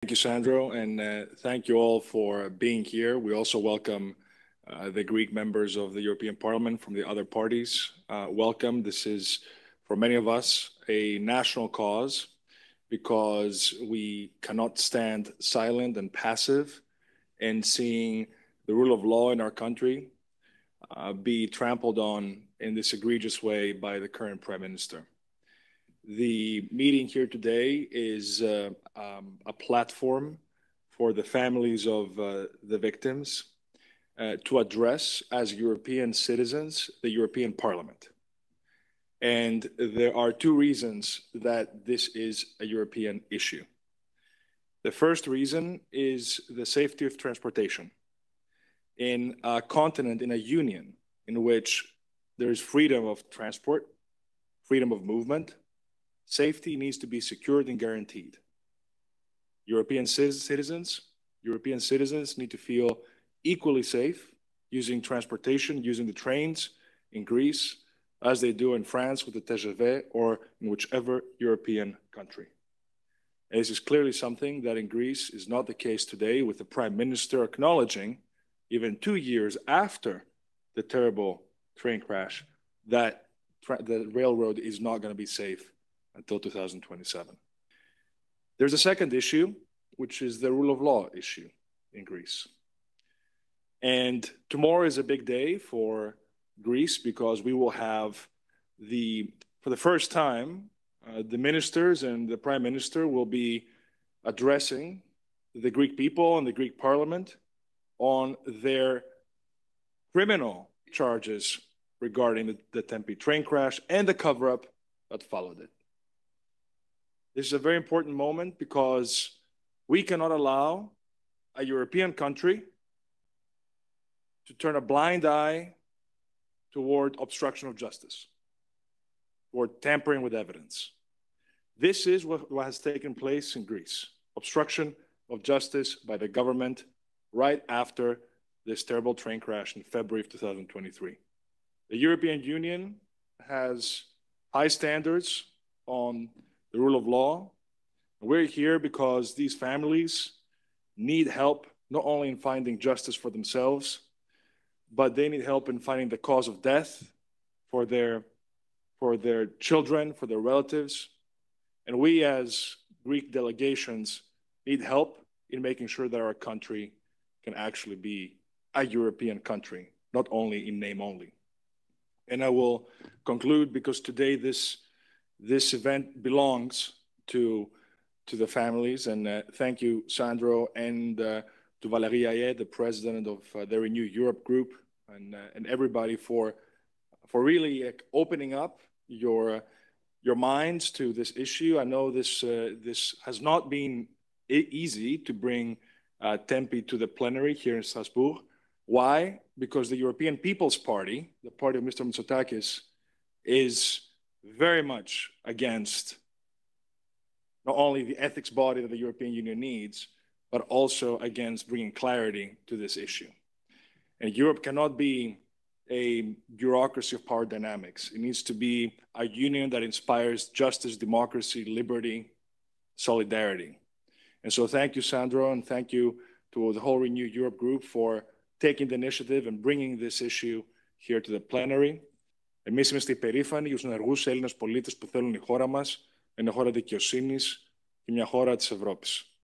Thank you, Sandro, and thank you all for being here. We also welcome the Greek members of the European Parliament from the other parties. Welcome. This is, for many of us, a national cause because we cannot stand silent and passive in seeing the rule of law in our country be trampled on in this egregious way by the current Prime Minister. The meeting here today is a platform for the families of the victims to address, as European citizens, the European Parliament. And there are two reasons that this is a European issue. The first reason is the safety of transportation. In a continent, in a union, in which there is freedom of transport, freedom of movement, safety needs to be secured and guaranteed. European citizens need to feel equally safe using transportation, using the trains in Greece, as they do in France with the TGV or in whichever European country. And this is clearly something that in Greece is not the case today, with the Prime Minister acknowledging, even 2 years after the terrible train crash, that the railroad is not going to be safe until 2027. There's a second issue, which is the rule of law issue in Greece. And tomorrow is a big day for Greece because we will have for the first time, the ministers and the Prime Minister will be addressing the Greek people and the Greek Parliament on their criminal charges regarding the Tēmpi train crash and the cover-up that followed it. This is a very important moment because we cannot allow a European country to turn a blind eye toward obstruction of justice or tampering with evidence. This is what has taken place in Greece: obstruction of justice by the government right after this terrible train crash in February of 2023. The European Union has high standards on the rule of law. We're here because these families need help not only in finding justice for themselves, but they need help in finding the cause of death for their children, for their relatives. And we as Greek delegations need help in making sure that our country can actually be a European country, not only in name only. And I will conclude because today this event belongs to the families. And thank you, Sandro, and to Valérie Ayet, the president of the Renew Europe group, and everybody for really opening up your minds to this issue. I know this has not been easy to bring Tēmpi to the plenary here in Strasbourg. Why? Because the European People's Party, the party of Mr. Mitsotakis, is very much against not only the ethics body that the European Union needs, but also against bringing clarity to this issue. And Europe cannot be a bureaucracy of power dynamics. It needs to be a union that inspires justice, democracy, liberty, solidarity. And so thank you, Sandro, and thank you to the whole Renew Europe group for taking the initiative and bringing this issue here to the plenary. Εμείς είμαστε υπερήφανοι για τους ενεργούς Έλληνες πολίτες που θέλουν η χώρα μας, είναι χώρα δικαιοσύνης και μια χώρα της Ευρώπης.